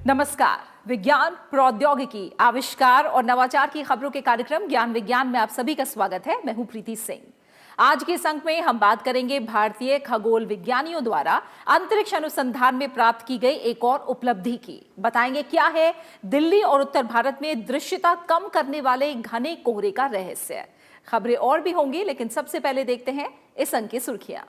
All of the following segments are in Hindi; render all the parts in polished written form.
नमस्कार। विज्ञान, प्रौद्योगिकी, आविष्कार और नवाचार की खबरों के कार्यक्रम ज्ञान विज्ञान में आप सभी का स्वागत है। मैं हूं प्रीति सिंह। आज के इस अंक में हम बात करेंगे भारतीय खगोल विज्ञानियों द्वारा अंतरिक्ष अनुसंधान में प्राप्त की गई एक और उपलब्धि की। बताएंगे क्या है दिल्ली और उत्तर भारत में दृश्यता कम करने वाले घने कोहरे का रहस्य। खबरें और भी होंगी, लेकिन सबसे पहले देखते हैं इस अंक की सुर्खियां।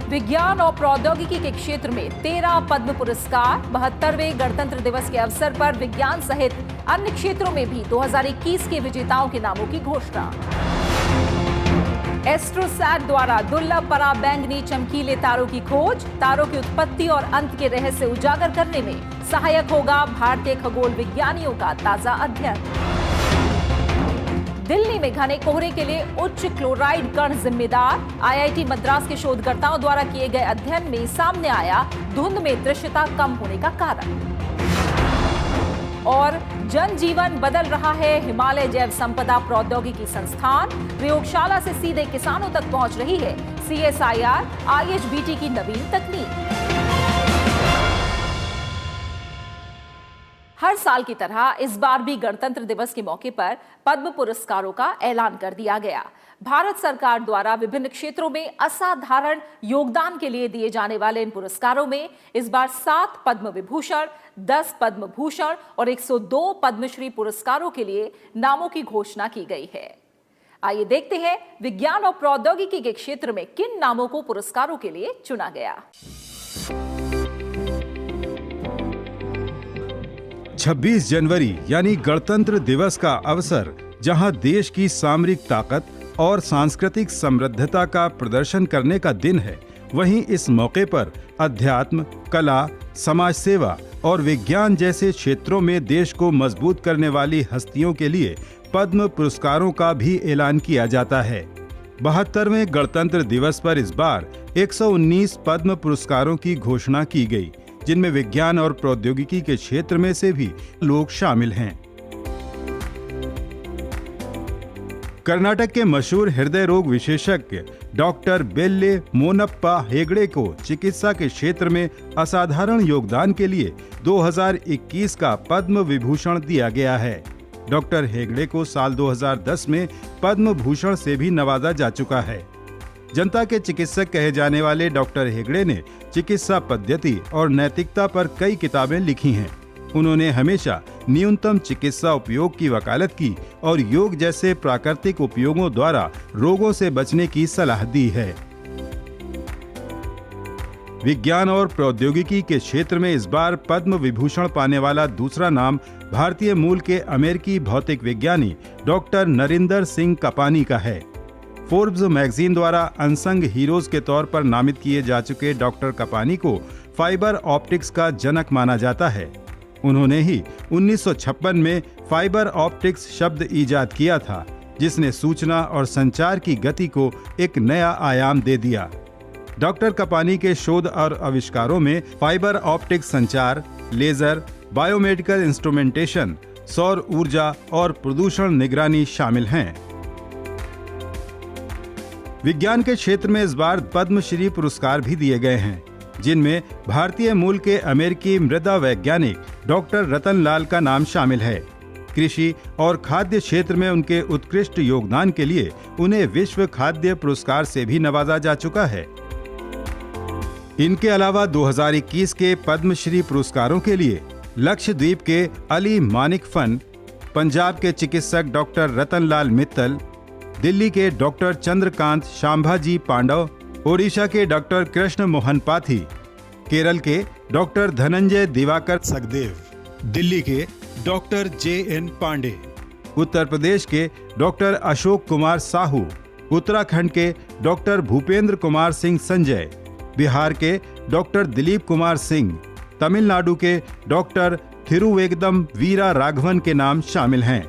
विज्ञान और प्रौद्योगिकी के क्षेत्र में 13 पद्म पुरस्कार। 72वें गणतंत्र दिवस के अवसर पर विज्ञान सहित अन्य क्षेत्रों में भी 2021 के विजेताओं के नामों की घोषणा। एस्ट्रोसैट द्वारा दुर्लभ पराबैंगनी चमकीले तारों की खोज। तारों की उत्पत्ति और अंत के रहस्य उजागर करने में सहायक होगा भारतीय खगोल विज्ञानियों का ताजा अध्ययन। दिल्ली में घने कोहरे के लिए उच्च क्लोराइड कण जिम्मेदार। आईआईटी मद्रास के शोधकर्ताओं द्वारा किए गए अध्ययन में सामने आया धुंध में दृश्यता कम होने का कारण। और जनजीवन बदल रहा है हिमालय जैव संपदा प्रौद्योगिकी संस्थान। प्रयोगशाला से सीधे किसानों तक पहुंच रही है सीएसआईआर आईएचबीटी की नवीन तकनीक। हर साल की तरह इस बार भी गणतंत्र दिवस के मौके पर पद्म पुरस्कारों का ऐलान कर दिया गया। भारत सरकार द्वारा विभिन्न क्षेत्रों में असाधारण योगदान के लिए दिए जाने वाले इन पुरस्कारों में इस बार 7 पद्म विभूषण, 10 पद्म भूषण और 102 पद्मश्री पुरस्कारों के लिए नामों की घोषणा की गई है। आइए देखते हैं विज्ञान और प्रौद्योगिकी के क्षेत्र में किन नामों को पुरस्कारों के लिए चुना गया। 26 जनवरी यानी गणतंत्र दिवस का अवसर जहां देश की सामरिक ताकत और सांस्कृतिक समृद्धता का प्रदर्शन करने का दिन है, वहीं इस मौके पर अध्यात्म, कला, समाज सेवा और विज्ञान जैसे क्षेत्रों में देश को मजबूत करने वाली हस्तियों के लिए पद्म पुरस्कारों का भी ऐलान किया जाता है। 72वें गणतंत्र दिवस पर इस बार 119 पद्म पुरस्कारों की घोषणा की गई, जिनमें विज्ञान और प्रौद्योगिकी के क्षेत्र में से भी लोग शामिल हैं। कर्नाटक के मशहूर हृदय रोग विशेषज्ञ डॉक्टर बेल्ले मोनप्पा हेगड़े को चिकित्सा के क्षेत्र में असाधारण योगदान के लिए 2021 का पद्म विभूषण दिया गया है। डॉक्टर हेगड़े को साल 2010 में पद्म भूषण से भी नवाजा जा चुका है। जनता के चिकित्सक कहे जाने वाले डॉक्टर हेगड़े ने चिकित्सा पद्धति और नैतिकता पर कई किताबें लिखी हैं। उन्होंने हमेशा न्यूनतम चिकित्सा उपयोग की वकालत की और योग जैसे प्राकृतिक उपयोगों द्वारा रोगों से बचने की सलाह दी है। विज्ञान और प्रौद्योगिकी के क्षेत्र में इस बार पद्म विभूषण पाने वाला दूसरा नाम भारतीय मूल के अमेरिकी भौतिक विज्ञानी डॉक्टर नरिंदर सिंह कपानी का है। फोर्ब्स मैगजीन द्वारा अनसंग हीरोज के तौर पर नामित किए जा चुके डॉक्टर कपानी को फाइबर ऑप्टिक्स का जनक माना जाता है। उन्होंने ही 1956 में फाइबर ऑप्टिक्स शब्द ईजाद किया था, जिसने सूचना और संचार की गति को एक नया आयाम दे दिया। डॉक्टर कपानी के शोध और आविष्कारों में फाइबर ऑप्टिक्स संचार, लेजर, बायोमेडिकल इंस्ट्रूमेंटेशन, सौर ऊर्जा और प्रदूषण निगरानी शामिल हैं। विज्ञान के क्षेत्र में इस बार पद्मश्री पुरस्कार भी दिए गए हैं, जिनमें भारतीय मूल के अमेरिकी मृदा वैज्ञानिक डॉक्टर रतन लाल का नाम शामिल है। कृषि और खाद्य क्षेत्र में उनके उत्कृष्ट योगदान के लिए उन्हें विश्व खाद्य पुरस्कार से भी नवाजा जा चुका है। इनके अलावा 2021 के पद्मश्री पुरस्कारों के लिए लक्षद्वीप के अली मानिक फन, पंजाब के चिकित्सक डॉक्टर रतन लाल मित्तल, दिल्ली के डॉक्टर चंद्रकांत शांभाजी पांडव, ओडिशा के डॉक्टर कृष्ण मोहन पाथी, केरल के डॉक्टर धनंजय दिवाकर सखदेव, दिल्ली के डॉक्टर जे.एन. पांडे, उत्तर प्रदेश के डॉक्टर अशोक कुमार साहू, उत्तराखंड के डॉक्टर भूपेंद्र कुमार सिंह संजय, बिहार के डॉक्टर दिलीप कुमार सिंह, तमिलनाडु के डॉक्टर थिरुवेगदम वीरा राघवन के नाम शामिल हैं।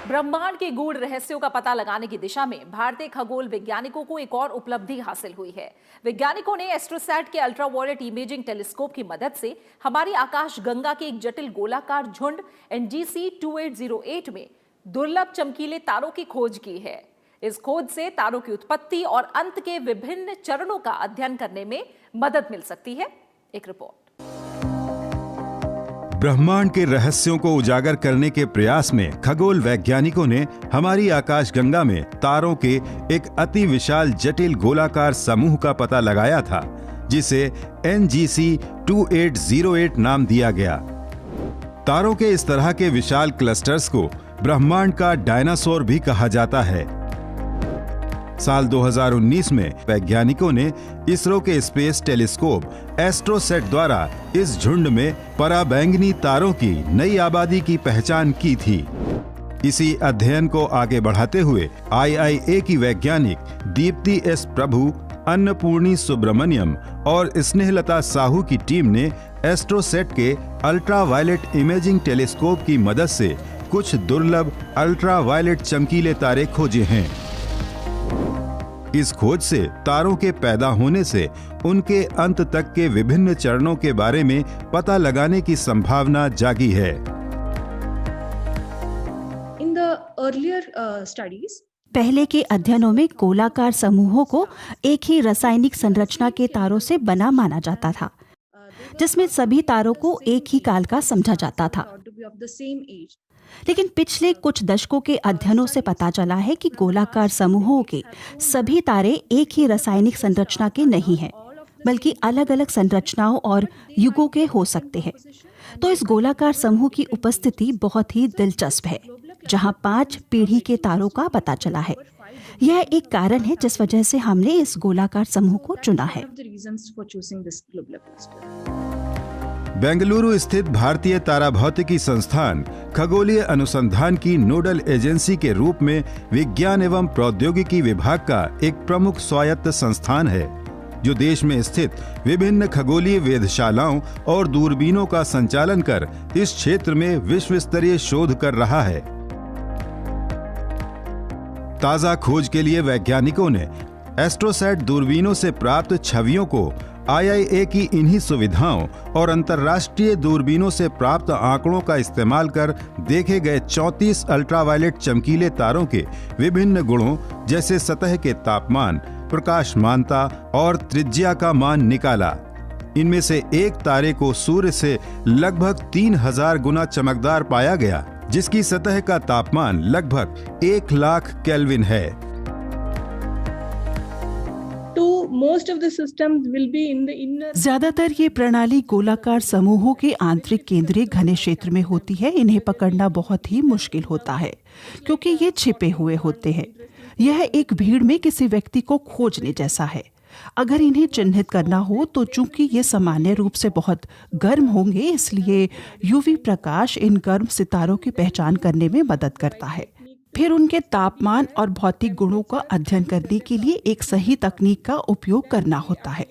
ब्रह्मांड के गूढ़ रहस्यों का पता लगाने की दिशा में भारतीय खगोल वैज्ञानिकों को एक और उपलब्धि हासिल हुई है। वैज्ञानिकों ने एस्ट्रोसैट के अल्ट्रावायलेट इमेजिंग टेलीस्कोप की मदद से हमारी आकाश गंगा के एक जटिल गोलाकार झुंड NGC 2808 में दुर्लभ चमकीले तारों की खोज की है। इस खोज से तारों की उत्पत्ति और अंत के विभिन्न चरणों का अध्ययन करने में मदद मिल सकती है। एक रिपोर्ट। ब्रह्मांड के रहस्यों को उजागर करने के प्रयास में खगोल वैज्ञानिकों ने हमारी आकाशगंगा में तारों के एक अति विशाल जटिल गोलाकार समूह का पता लगाया था, जिसे NGC 2808 नाम दिया गया। तारों के इस तरह के विशाल क्लस्टर्स को ब्रह्मांड का डायनासोर भी कहा जाता है। साल 2019 में वैज्ञानिकों ने इसरो के स्पेस टेलीस्कोप एस्ट्रोसेट द्वारा इस झुंड में पराबैंगनी तारों की नई आबादी की पहचान की थी। इसी अध्ययन को आगे बढ़ाते हुए IIA की वैज्ञानिक दीप्ति S प्रभु, अन्नपूर्णी सुब्रमण्यम और स्नेहलता साहू की टीम ने एस्ट्रोसेट के अल्ट्रावायलेट इमेजिंग टेलीस्कोप की मदद से कुछ दुर्लभ अल्ट्रावायलेट चमकीले तारे खोजे हैं। इस खोज से तारों के पैदा होने से उनके अंत तक के विभिन्न चरणों के बारे में पता लगाने की संभावना जागी है। In the earlier studies, पहले के अध्ययनों में गोलाकार समूहों को एक ही रासायनिक संरचना के तारों से बना माना जाता था, जिसमें सभी तारों को एक ही काल का समझा जाता था। लेकिन पिछले कुछ दशकों के अध्ययनों से पता चला है कि गोलाकार समूहों के सभी तारे एक ही रासायनिक संरचना के नहीं हैं, बल्कि अलग अलग संरचनाओं और युगों के हो सकते हैं। तो इस गोलाकार समूह की उपस्थिति बहुत ही दिलचस्प है, जहां 5 पीढ़ी के तारों का पता चला है। यह एक कारण है जिस वजह से हमने इस गोलाकार समूह को चुना है। बेंगलुरु स्थित भारतीय ताराभौतिकी संस्थान खगोलीय अनुसंधान की नोडल एजेंसी के रूप में विज्ञान एवं प्रौद्योगिकी विभाग का एक प्रमुख स्वायत्त संस्थान है, जो देश में स्थित विभिन्न खगोलीय वेधशालाओं और दूरबीनों का संचालन कर इस क्षेत्र में विश्व स्तरीय शोध कर रहा है। ताजा खोज के लिए वैज्ञानिकों ने एस्ट्रोसैट दूरबीनों से प्राप्त छवियों को IIA की इन्हीं सुविधाओं और अंतर्राष्ट्रीय दूरबीनों से प्राप्त आंकड़ों का इस्तेमाल कर देखे गए 34 अल्ट्रावायलेट चमकीले तारों के विभिन्न गुणों जैसे सतह के तापमान, प्रकाशमानता और त्रिज्या का मान निकाला। इनमें से एक तारे को सूर्य से लगभग 3000 गुना चमकदार पाया गया, जिसकी सतह का तापमान लगभग 1,00,000 केल्विन है। ज्यादातर ये प्रणाली गोलाकार समूहों के आंतरिक केंद्रीय घने क्षेत्र में होती है। इन्हें पकड़ना बहुत ही मुश्किल होता है, क्योंकि ये छिपे हुए होते हैं। यह एक भीड़ में किसी व्यक्ति को खोजने जैसा है। अगर इन्हें चिन्हित करना हो तो चूंकि ये सामान्य रूप से बहुत गर्म होंगे, इसलिए यूवी प्रकाश इन गर्म सितारों की पहचान करने में मदद करता है। फिर उनके तापमान और भौतिक गुणों का अध्ययन करने के लिए एक सही तकनीक का उपयोग करना होता है।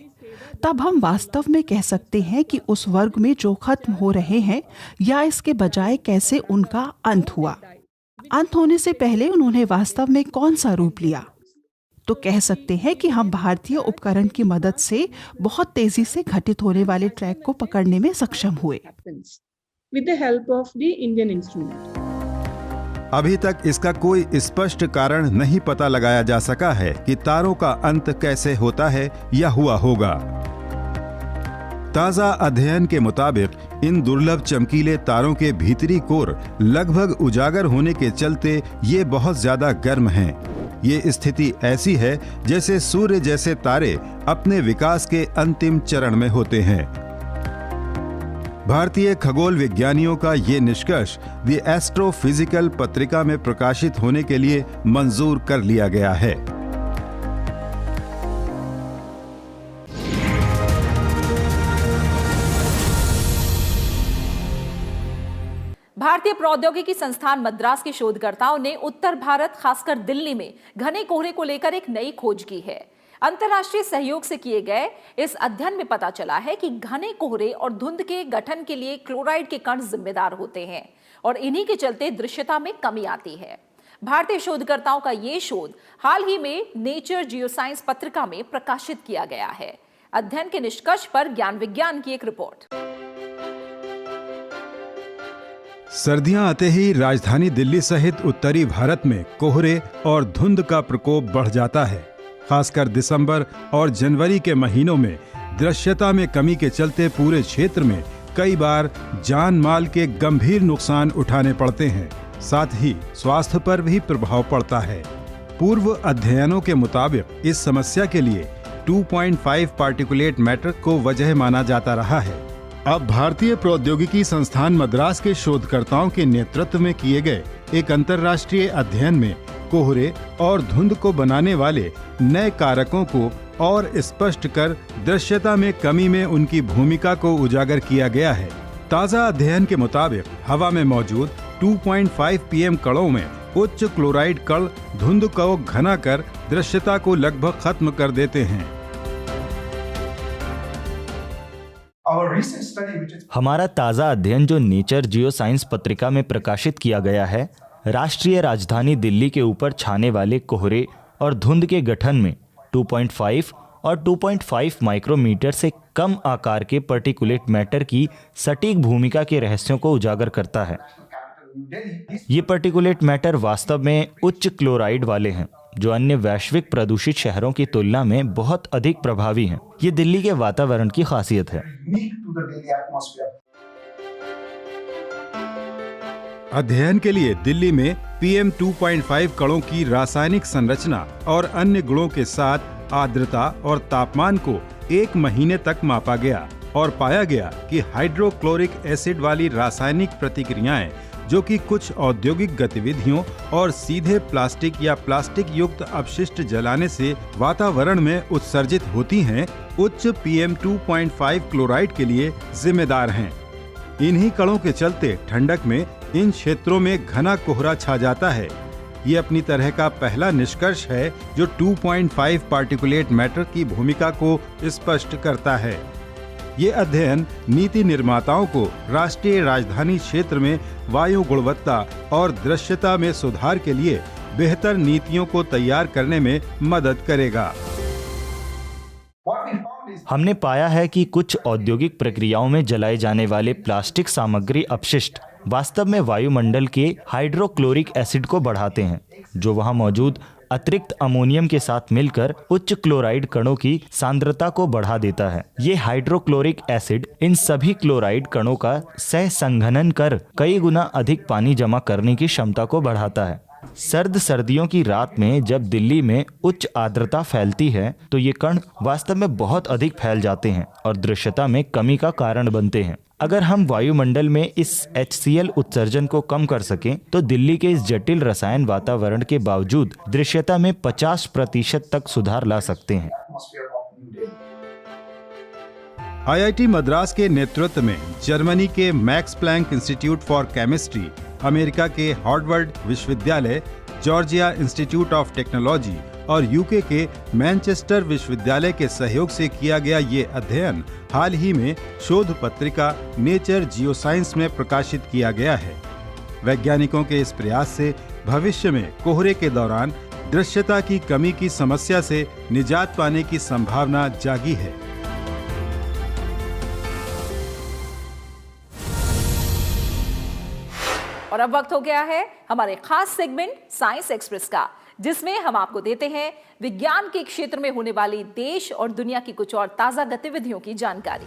तब हम वास्तव में कह सकते हैं कि उस वर्ग में जो खत्म हो रहे हैं या इसके बजाय कैसे उनका अंत हुआ। अंत होने से पहले उन्होंने वास्तव में कौन सा रूप लिया। तो कह सकते हैं कि हम भारतीय उपकरण की मदद से बहुत तेजी से घटित होने वाले ट्रैक को पकड़ने में सक्षम हुए। अभी तक इसका कोई स्पष्ट कारण नहीं पता लगाया जा सका है कि तारों का अंत कैसे होता है या हुआ होगा। ताजा अध्ययन के मुताबिक इन दुर्लभ चमकीले तारों के भीतरी कोर लगभग उजागर होने के चलते ये बहुत ज्यादा गर्म हैं। ये स्थिति ऐसी है जैसे सूर्य जैसे तारे अपने विकास के अंतिम चरण में होते हैं। भारतीय खगोल विज्ञानियों का ये निष्कर्ष द एस्ट्रोफिजिकल पत्रिका में प्रकाशित होने के लिए मंजूर कर लिया गया है। भारतीय प्रौद्योगिकी संस्थान मद्रास के शोधकर्ताओं ने उत्तर भारत, खासकर दिल्ली में घने कोहरे को लेकर एक नई खोज की है। अंतर्राष्ट्रीय सहयोग से किए गए इस अध्ययन में पता चला है कि घने कोहरे और धुंध के गठन के लिए क्लोराइड के कण जिम्मेदार होते हैं और इन्हीं के चलते दृश्यता में कमी आती है। भारतीय शोधकर्ताओं का ये शोध हाल ही में नेचर जियोसाइंस पत्रिका में प्रकाशित किया गया है। अध्ययन के निष्कर्ष पर ज्ञान विज्ञान की एक रिपोर्ट। सर्दियां आते ही राजधानी दिल्ली सहित उत्तरी भारत में कोहरे और धुंध का प्रकोप बढ़ जाता है। खासकर दिसंबर और जनवरी के महीनों में दृश्यता में कमी के चलते पूरे क्षेत्र में कई बार जान माल के गंभीर नुकसान उठाने पड़ते हैं। साथ ही स्वास्थ्य पर भी प्रभाव पड़ता है। पूर्व अध्ययनों के मुताबिक इस समस्या के लिए 2.5 पार्टिकुलेट मैटर को वजह माना जाता रहा है। अब भारतीय प्रौद्योगिकी संस्थान मद्रास के शोधकर्ताओं के नेतृत्व में किए गए एक अंतर्राष्ट्रीय अध्ययन में कोहरे और धुंध को बनाने वाले नए कारकों को और स्पष्ट कर दृश्यता में कमी में उनकी भूमिका को उजागर किया गया है। ताजा अध्ययन के मुताबिक हवा में मौजूद 2.5 पीएम कणों में उच्च क्लोराइड कण धुंध को घना कर दृश्यता को लगभग खत्म कर देते हैं। हमारा ताज़ा अध्ययन जो नेचर जियोसाइंस पत्रिका में प्रकाशित किया गया है, राष्ट्रीय राजधानी दिल्ली के ऊपर छाने वाले कोहरे और धुंध के गठन में 2.5 और 2.5 माइक्रोमीटर से कम आकार के पार्टिकुलेट मैटर की सटीक भूमिका के रहस्यों को उजागर करता है। ये पार्टिकुलेट मैटर वास्तव में उच्च क्लोराइड वाले हैं, जो अन्य वैश्विक प्रदूषित शहरों की तुलना में बहुत अधिक प्रभावी हैं। ये दिल्ली के वातावरण की खासियत है। अध्ययन के लिए दिल्ली में PM 2.5 कणों की रासायनिक संरचना और अन्य गुणों के साथ आर्द्रता और तापमान को 1 महीने तक मापा गया और पाया गया कि हाइड्रोक्लोरिक एसिड वाली रासायनिक प्रतिक्रियाएं, जो कि कुछ औद्योगिक गतिविधियों और सीधे प्लास्टिक या प्लास्टिक युक्त अपशिष्ट जलाने से वातावरण में उत्सर्जित होती हैं, उच्च PM 2.5 क्लोराइड के लिए जिम्मेदार हैं। इन्हीं कणों के चलते ठंडक में इन क्षेत्रों में घना कोहरा छा जाता है। ये अपनी तरह का पहला निष्कर्ष है जो 2.5 पार्टिकुलेट मैटर की भूमिका को स्पष्ट करता है। ये अध्ययन नीति निर्माताओं को राष्ट्रीय राजधानी क्षेत्र में वायु गुणवत्ता और दृश्यता में सुधार के लिए बेहतर नीतियों को तैयार करने में मदद करेगा। हमने पाया है कि कुछ औद्योगिक प्रक्रियाओं में जलाए जाने वाले प्लास्टिक सामग्री अपशिष्ट वास्तव में वायुमंडल के हाइड्रोक्लोरिक एसिड को बढ़ाते हैं, जो वहां मौजूद अतिरिक्त अमोनियम के साथ मिलकर उच्च क्लोराइड कणों की सांद्रता को बढ़ा देता है। ये हाइड्रोक्लोरिक एसिड इन सभी क्लोराइड कणों का सहसंघनन कर कई गुना अधिक पानी जमा करने की क्षमता को बढ़ाता है। सर्दियों की रात में जब दिल्ली में उच्च आर्द्रता फैलती है, तो ये कण वास्तव में बहुत अधिक फैल जाते हैं और दृश्यता में कमी का कारण बनते हैं। अगर हम वायुमंडल में इस HCl उत्सर्जन को कम कर सकें, तो दिल्ली के इस जटिल रसायन वातावरण के बावजूद दृश्यता में 50% तक सुधार ला सकते हैं। IIT मद्रास के नेतृत्व में जर्मनी के Max Planck Institute for Chemistry, America के हार्वर्ड विश्वविद्यालय, जॉर्जिया इंस्टीट्यूट ऑफ टेक्नोलॉजी और UK के मैनचेस्टर विश्वविद्यालय के सहयोग से किया गया ये अध्ययन हाल ही में शोध पत्रिका नेचर जियोसाइंस में प्रकाशित किया गया है। वैज्ञानिकों के इस प्रयास से भविष्य में कोहरे के दौरान दृश्यता की कमी की समस्या से निजात पाने की संभावना जागी है। और अब वक्त हो गया है हमारे खास सेगमेंट साइंस एक्सप्रेस का, जिसमें हम आपको देते हैं विज्ञान के क्षेत्र में होने वाली देश और दुनिया की कुछ और ताजा गतिविधियों की जानकारी।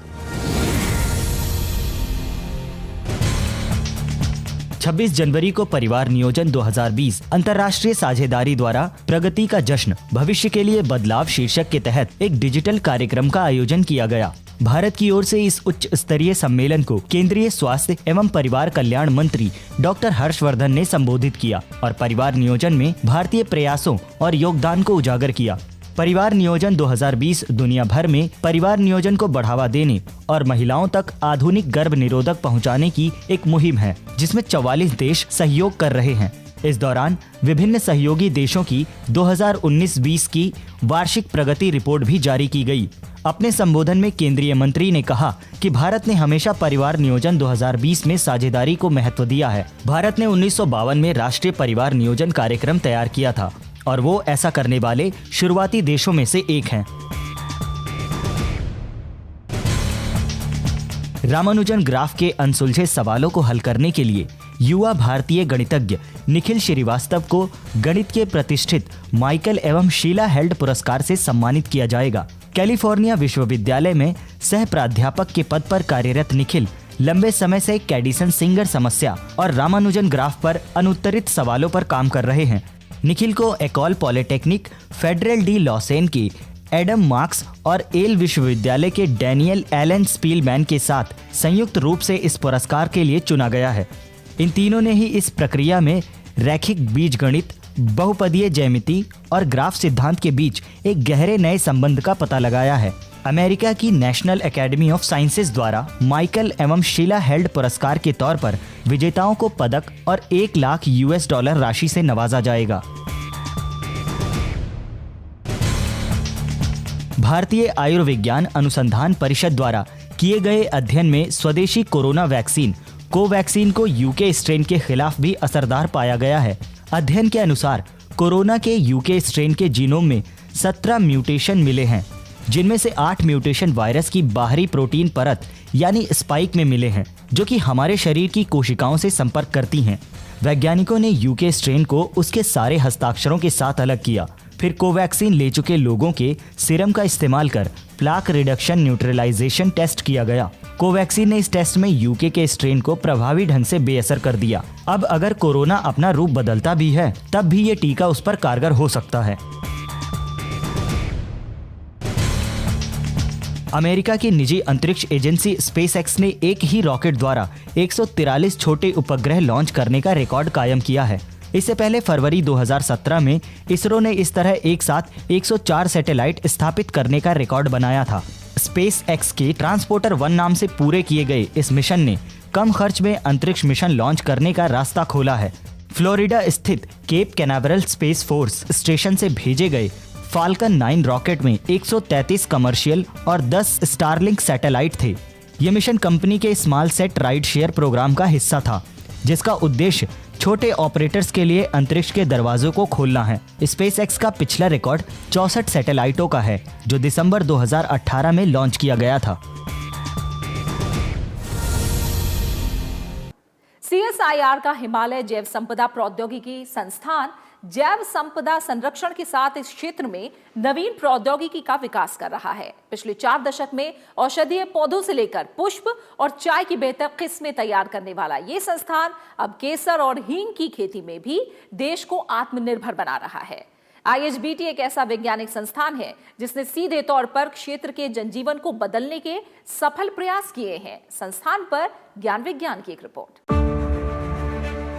26 जनवरी को परिवार नियोजन 2020 अंतर्राष्ट्रीय साझेदारी द्वारा प्रगति का जश्न भविष्य के लिए बदलाव शीर्षक के तहत एक डिजिटल कार्यक्रम का आयोजन किया गया। भारत की ओर से इस उच्च स्तरीय सम्मेलन को केंद्रीय स्वास्थ्य एवं परिवार कल्याण मंत्री डॉक्टर हर्षवर्धन ने संबोधित किया और परिवार नियोजन में भारतीय प्रयासों और योगदान को उजागर किया। परिवार नियोजन 2020 दुनिया भर में परिवार नियोजन को बढ़ावा देने और महिलाओं तक आधुनिक गर्भ निरोधक पहुंचाने की एक मुहिम है, जिसमें 44 देश सहयोग कर रहे हैं। इस दौरान विभिन्न सहयोगी देशों की 2019-20 की वार्षिक प्रगति रिपोर्ट भी जारी की गई। अपने संबोधन में केंद्रीय मंत्री ने कहा कि भारत ने हमेशा परिवार नियोजन 2020 में साझेदारी को महत्व दिया है। भारत ने 1952 में राष्ट्रीय परिवार नियोजन कार्यक्रम तैयार किया था और वो ऐसा करने वाले शुरुआती देशों में से एक हैं। रामानुजन ग्राफ के अनसुलझे सवालों को हल करने के लिए युवा भारतीय गणितज्ञ निखिल श्रीवास्तव को गणित के प्रतिष्ठित माइकल एवं शीला हेल्ड पुरस्कार से सम्मानित किया जाएगा। कैलिफोर्निया विश्वविद्यालय में सह प्राध्यापक के पद पर कार्यरत निखिल लंबे समय से कैडिसन सिंगर समस्या और रामानुजन ग्राफ पर अनुत्तरित सवालों पर काम कर रहे हैं। निखिल को एकोल पॉलिटेक्निक, फेडरल डी लॉसेन की एडम मार्क्स और येल विश्वविद्यालय के डैनियल एलन स्पीलमैन के साथ संयुक्त रूप से इस पुरस्कार के लिए चुना गया है। इन तीनों ने ही इस प्रक्रिया में रैखिक बीजगणित, बहुपदीय ज्यामिति और ग्राफ सिद्धांत के बीच एक गहरे नए संबंध का पता लगाया है। अमेरिका की नेशनल एकेडमी ऑफ साइंसेज द्वारा माइकल एवं शीला हेल्ड पुरस्कार के तौर पर विजेताओं को पदक और $1,00,000 राशि से नवाजा जाएगा। भारतीय आयुर्विज्ञान अनुसंधान परिषद द्वारा किए गए अध्ययन में स्वदेशी कोरोना वैक्सीन कोवैक्सीन को यूके स्ट्रेन के खिलाफ भी असरदार पाया गया है। अध्ययन के अनुसार कोरोना के यूके स्ट्रेन के जीनोम में 17 म्यूटेशन मिले हैं, जिनमें से 8 म्यूटेशन वायरस की बाहरी प्रोटीन परत यानी स्पाइक में मिले हैं, जो कि हमारे शरीर की कोशिकाओं से संपर्क करती हैं। वैज्ञानिकों ने यूके स्ट्रेन को उसके सारे हस्ताक्षरों के साथ अलग किया, फिर कोवैक्सीन ले चुके लोगों के सीरम का इस्तेमाल कर प्लाक रिडक्शन न्यूट्रलाइजेशन टेस्ट किया गया। कोवैक्सीन ने इस टेस्ट में यूके के स्ट्रेन को प्रभावी ढंग से बेअसर कर दिया। अब अगर कोरोना अपना रूप बदलता भी है, तब भी ये टीका उस पर कारगर हो सकता है। अमेरिका की निजी अंतरिक्ष एजेंसी स्पेसएक्स ने एक ही रॉकेट द्वारा 143 छोटे उपग्रह लॉन्च करने का रिकॉर्ड कायम किया है। इससे पहले फरवरी 2017 में इसरो ने इस तरह एक साथ 104 सैटेलाइट स्थापित करने का रिकॉर्ड बनाया था। स्पेसएक्स के ट्रांसपोर्टर 1 नाम से पूरे किए गए इस मिशन ने कम खर्च में अंतरिक्ष मिशन लॉन्च करने का रास्ता खोला है। फ्लोरिडा स्थित cap Canaveral space force station से भेजे गए फाल्कन 9 रॉकेट में 133 कमर्शियल और 10 स्टारलिंक सैटेलाइट थे। ये मिशन कंपनी के small sat ride share program का हिस्सा था, जिसका उद्देश्य छोटे ऑपरेटर्स के लिए अंतरिक्ष के दरवाजों को खोलना है। स्पेसएक्स का पिछला रिकॉर्ड 64 सैटेलाइटों का है, जो दिसंबर 2018 में लॉन्च किया गया था। CSIR का हिमालय जैव संपदा प्रौद्योगिकी संस्थान जैव संपदा संरक्षण के साथ इस क्षेत्र में नवीन प्रौद्योगिकी का विकास कर रहा है। पिछले 4 दशक में औषधीय पौधों से लेकर पुष्प और चाय की बेहतर किस्में तैयार करने वाला ये संस्थान अब केसर और हींग की खेती में भी देश को आत्मनिर्भर बना रहा है। IHBT एक ऐसा वैज्ञानिक संस्थान है जिसने सीधे तौर पर क्षेत्र के जनजीवन को बदलने के सफल प्रयास किए हैं। संस्थान पर ज्ञान विज्ञान की एक रिपोर्ट।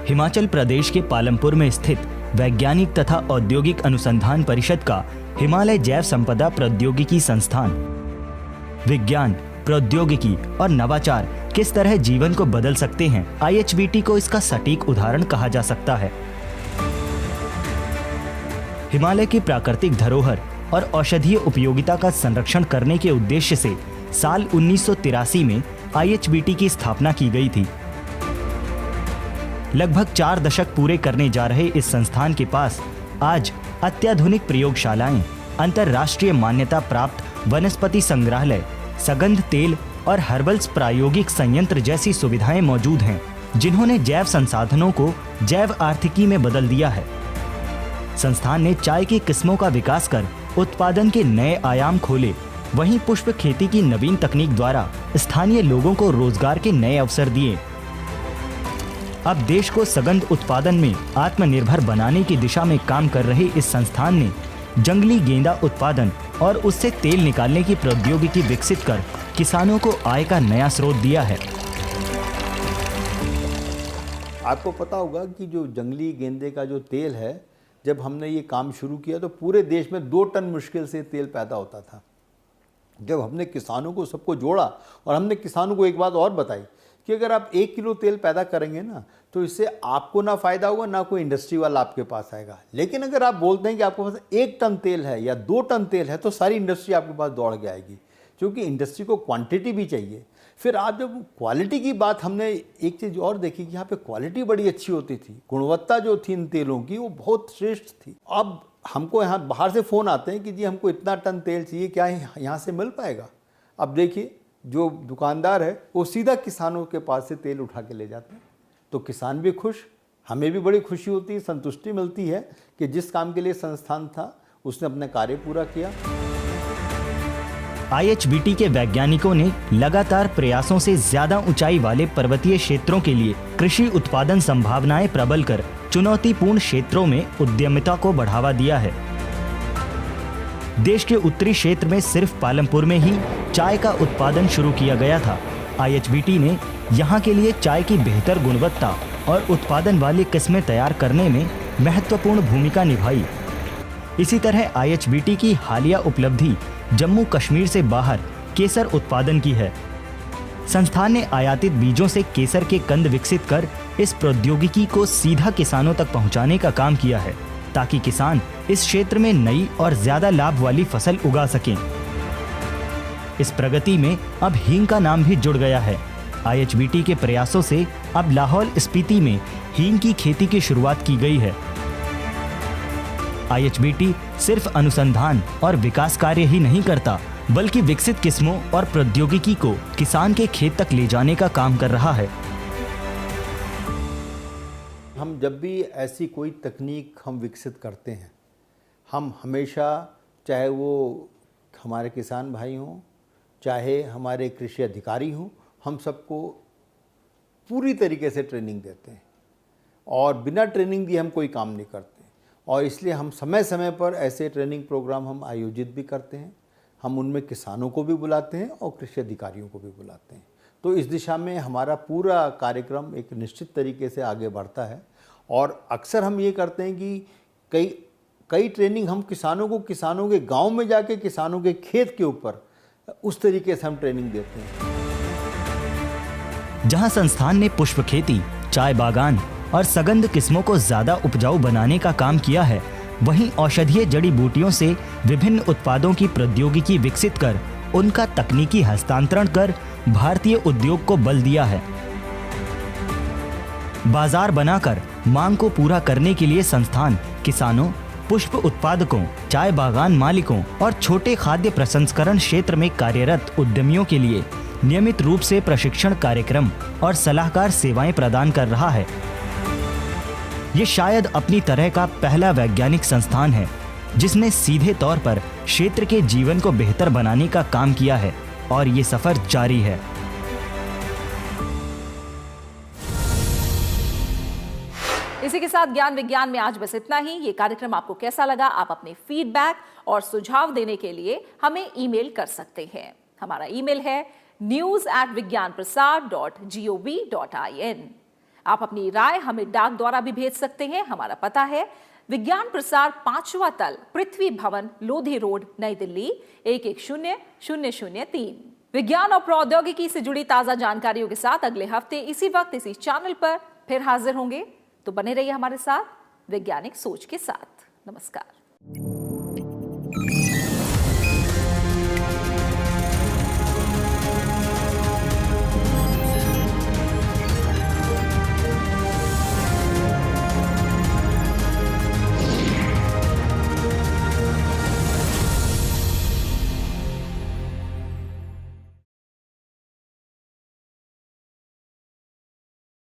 हिमाचल प्रदेश के पालमपुर में स्थित वैज्ञानिक तथा औद्योगिक अनुसंधान परिषद का हिमालय जैव संपदा प्रौद्योगिकी संस्थान विज्ञान, प्रौद्योगिकी और नवाचार किस तरह जीवन को बदल सकते हैं, IHBT को इसका सटीक उदाहरण कहा जा सकता है। हिमालय की प्राकृतिक धरोहर और औषधीय उपयोगिता का संरक्षण करने के उद्देश्य से साल 1983 में IHBT की स्थापना की गई थी। लगभग 4 दशक पूरे करने जा रहे इस संस्थान के पास आज अत्याधुनिक प्रयोगशालाएं, अंतर्राष्ट्रीय मान्यता प्राप्त वनस्पति संग्रहालय, सगंध तेल और हर्बल्स प्रायोगिक संयंत्र जैसी सुविधाएं मौजूद हैं, जिन्होंने जैव संसाधनों को जैव आर्थिकी में बदल दिया है। संस्थान ने चाय की किस्मों का विकास कर उत्पादन के नए आयाम खोले, वहीं पुष्प खेती की नवीन तकनीक द्वारा स्थानीय लोगों को रोजगार के नए अवसर दिए। अब देश को सगंध उत्पादन में आत्मनिर्भर बनाने की दिशा में काम कर रहे इस संस्थान ने जंगली गेंदा उत्पादन और उससे तेल निकालने की प्रौद्योगिकी विकसित कर किसानों को आय का नया स्रोत दिया है। आपको पता होगा कि जो जंगली गेंदे का जो तेल है, जब हमने ये काम शुरू किया तो पूरे देश में 2 टन मुश्किल से तेल पैदा होता था। जब हमने किसानों को सबको जोड़ा और हमने किसानों को एक बात और बताई कि अगर आप 1 किलो तेल पैदा करेंगे ना, तो इससे आपको ना फ़ायदा होगा, ना कोई इंडस्ट्री वाला आपके पास आएगा। लेकिन अगर आप बोलते हैं कि आपके पास 1 टन तेल है या 2 टन तेल है, तो सारी इंडस्ट्री आपके पास दौड़ के आएगी, क्योंकि इंडस्ट्री को क्वांटिटी भी चाहिए। फिर आप जब क्वालिटी की बात, हमने एक चीज़ और देखी कि यहाँ पे क्वालिटी बड़ी अच्छी होती थी, गुणवत्ता जो थी इन तेलों की वो बहुत श्रेष्ठ थी। अब हमको यहाँ बाहर से फ़ोन आते हैं कि जी हमको इतना टन तेल चाहिए, क्या यहाँ से मिल पाएगा? अब देखिए जो दुकानदार है वो सीधा किसानों के पास से तेल उठा के ले जाते हैं। तो किसान भी खुश, हमें भी बड़ी खुशी होती है, संतुष्टि मिलती है कि जिस काम के लिए संस्थान था उसने अपना कार्य पूरा किया। IHBT के वैज्ञानिकों ने लगातार प्रयासों से ज्यादा ऊंचाई वाले पर्वतीय क्षेत्रों के लिए कृषि उत्पादन संभावनाएं प्रबल कर चुनौतीपूर्ण क्षेत्रों में उद्यमिता को बढ़ावा दिया है। देश के उत्तरी क्षेत्र में सिर्फ पालमपुर में ही चाय का उत्पादन शुरू किया गया था। IHBT ने यहाँ के लिए चाय की बेहतर गुणवत्ता और उत्पादन वाली किस्में तैयार करने में महत्वपूर्ण भूमिका निभाई। इसी तरह IHBT की हालिया उपलब्धि जम्मू कश्मीर से बाहर केसर उत्पादन की है। संस्थान ने आयातित बीजों से केसर के कंद विकसित कर इस प्रौद्योगिकी को सीधा किसानों तक पहुंचाने का काम किया है, ताकि किसान इस क्षेत्र में नई और ज्यादा लाभ वाली फसल उगा सकें। इस प्रगति में अब हींग का नाम भी जुड़ गया है। IHBT के प्रयासों से अब लाहौल स्पीति में हींग की खेती की शुरुआत की गई है। IHBT सिर्फ अनुसंधान और विकास कार्य ही नहीं करता, बल्कि विकसित किस्मों और प्रौद्योगिकी को किसान के खेत तक ले जाने का काम कर रहा है। हम जब भी ऐसी कोई तकनीक हम विकसित करते हैं, हम हमेशा, चाहे वो हमारे किसान भाई हों, चाहे हमारे कृषि अधिकारी हों, हम सबको पूरी तरीके से ट्रेनिंग देते हैं और बिना ट्रेनिंग दिए हम कोई काम नहीं करते। और इसलिए हम समय समय पर ऐसे ट्रेनिंग प्रोग्राम हम आयोजित भी करते हैं। हम उनमें किसानों को भी बुलाते हैं और कृषि अधिकारियों को भी बुलाते हैं। तो इस दिशा में हमारा पूरा कार्यक्रम एक निश्चित तरीके से आगे बढ़ता है। और अक्सर हम ये करते हैं कि कई ट्रेनिंग हम किसानों के गांव में जाके किसानों के खेत के ऊपर उस तरीके से हम ट्रेनिंग देते हैं। जहां संस्थान ने पुष्प खेती, चाय बागान और सगंध किस्मों को ज्यादा उपजाऊ बनाने का काम किया है, वहीं औषधीय जड़ी बूटियों से विभिन्न उत्पादों की प्रौद्योगिकी विकसित कर उनका तकनीकी हस्तांतरण कर भारतीय उद्योग को बल दिया है। बाजार बनाकर मांग को पूरा करने के लिए संस्थान किसानों, पुष्प उत्पादकों, चाय बागान मालिकों और छोटे खाद्य प्रसंस्करण क्षेत्र में कार्यरत उद्यमियों के लिए नियमित रूप से प्रशिक्षण कार्यक्रम और सलाहकार सेवाएं प्रदान कर रहा है। ये शायद अपनी तरह का पहला वैज्ञानिक संस्थान है जिसने सीधे तौर पर क्षेत्र के जीवन को बेहतर बनाने का काम किया है और ये सफर जारी है। इसी के साथ ज्ञान विज्ञान में आज बस इतना ही। ये कार्यक्रम आपको कैसा लगा, आप अपने फीडबैक और सुझाव देने के लिए हमें ईमेल कर सकते हैं। हमारा ईमेल है news@vigyanprasar.gov.in। आप अपनी राय हमें डाक द्वारा भी भेज सकते हैं। हमारा पता है विज्ञान प्रसार 5वां तल, पृथ्वी भवन, लोधी रोड, नई दिल्ली 110003। विज्ञान और प्रौद्योगिकी से जुड़ी ताजा जानकारियों के साथ अगले हफ्ते इसी वक्त इसी चैनल पर फिर हाजिर होंगे। तो बने रहिए हमारे साथ वैज्ञानिक सोच के साथ। नमस्कार।